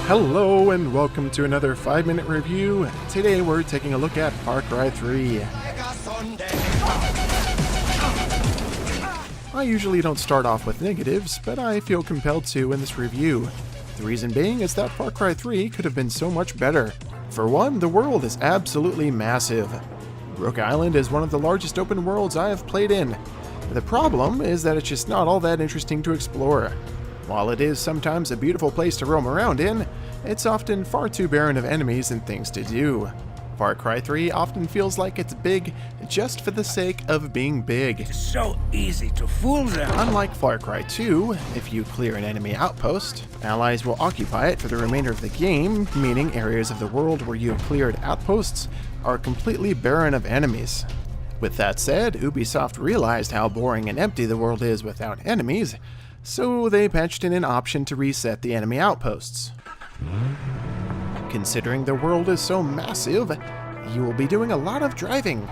Hello and welcome to another 5-minute review. Today we're taking a look at Far Cry 3. I usually don't start off with negatives, but I feel compelled to in this review. The reason being is that Far Cry 3 could have been so much better. For one, the world is absolutely massive. Rook Island is one of the largest open worlds I have played in. The problem is that it's just not all that interesting to explore. While it is sometimes a beautiful place to roam around in, it's often far too barren of enemies and things to do. Far Cry 3 often feels like it's big just for the sake of being big. It's so easy to fool them. Unlike Far Cry 2, if you clear an enemy outpost, allies will occupy it for the remainder of the game, meaning areas of the world where you have cleared outposts are completely barren of enemies. With that said, Ubisoft realized how boring and empty the world is without enemies, so they patched in an option to reset the enemy outposts. Considering the world is so massive, you will be doing a lot of driving.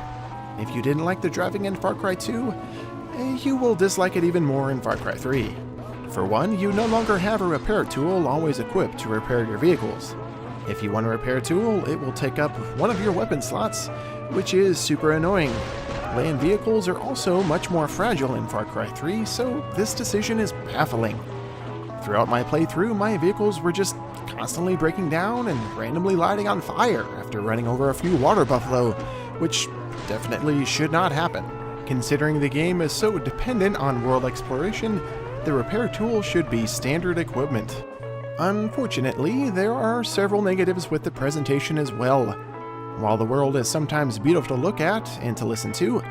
If you didn't like the driving in Far Cry 2, you will dislike it even more in Far Cry 3. For one, you no longer have a repair tool always equipped to repair your vehicles. If you want a repair tool, it will take up one of your weapon slots, which is super annoying. Land vehicles are also much more fragile in Far Cry 3, so this decision is baffling. Throughout my playthrough, my vehicles were just constantly breaking down and randomly lighting on fire after running over a few water buffalo, which definitely should not happen. Considering the game is so dependent on world exploration, the repair tool should be standard equipment. Unfortunately, there are several negatives with the presentation as well. While the world is sometimes beautiful to look at and to listen to,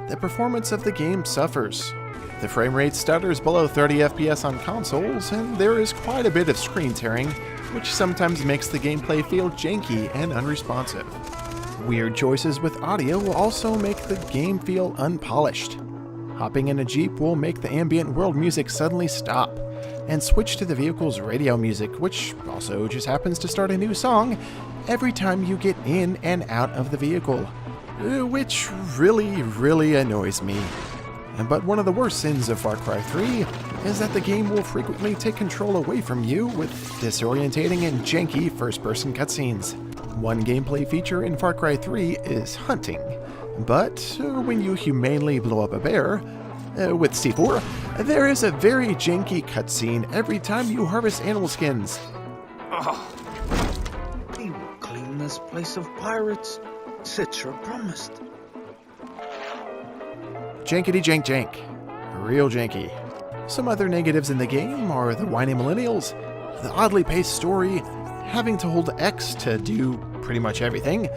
the performance of the game suffers. The frame rate stutters below 30 FPS on consoles, and there is quite a bit of screen tearing, which sometimes makes the gameplay feel janky and unresponsive. Weird choices with audio will also make the game feel unpolished. Hopping in a Jeep will make the ambient world music suddenly stop, and switch to the vehicle's radio music, which also just happens to start a new song every time you get in and out of the vehicle, which really annoys me. But one of the worst sins of Far Cry 3 is that the game will frequently take control away from you with disorientating and janky first-person cutscenes. One gameplay feature in Far Cry 3 is hunting, but when you humanely blow up a bear, with C4, there is a very janky cutscene every time you harvest animal skins. They will clean this place of pirates. Citra promised. Jankety jank. Real janky. Some other negatives in the game are the whiny millennials, the oddly paced story, having to hold X to do pretty much everything,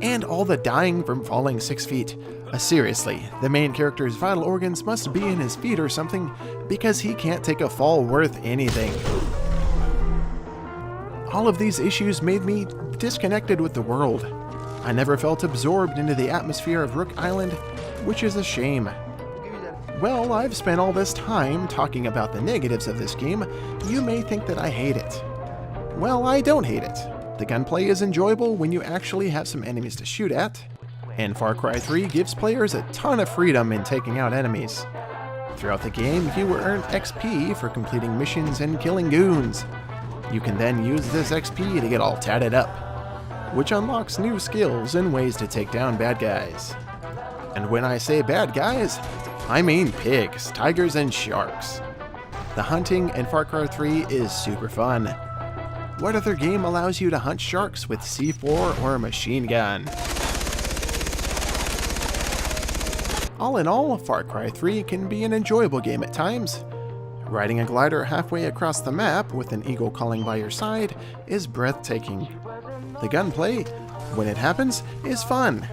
and all the dying from falling 6 feet. Seriously, the main character's vital organs must be in his feet or something, because he can't take a fall worth anything. All of these issues made me disconnected with the world. I never felt absorbed into the atmosphere of Rook Island, which is a shame. Well, I've spent all this time talking about the negatives of this game. You may think that I hate it. Well, I don't hate it. The gunplay is enjoyable when you actually have some enemies to shoot at, and Far Cry 3 gives players a ton of freedom in taking out enemies. Throughout the game, you will earn XP for completing missions and killing goons. You can then use this XP to get all tatted up, which unlocks new skills and ways to take down bad guys. And when I say bad guys, I mean pigs, tigers, and sharks. The hunting in Far Cry 3 is super fun. What other game allows you to hunt sharks with C4 or a machine gun? All in all, Far Cry 3 can be an enjoyable game at times. Riding a glider halfway across the map with an eagle calling by your side is breathtaking. The gunplay, when it happens, is fun,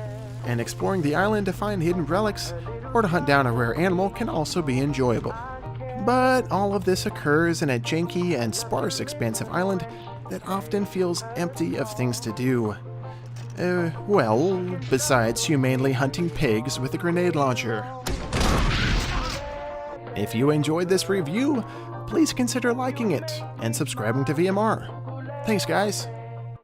and exploring the island to find hidden relics or to hunt down a rare animal can also be enjoyable. But all of this occurs in a janky and sparse expansive island that often feels empty of things to do. Well, besides humanely hunting pigs with a grenade launcher. If you enjoyed this review, please consider liking it and subscribing to VMR. Thanks, guys.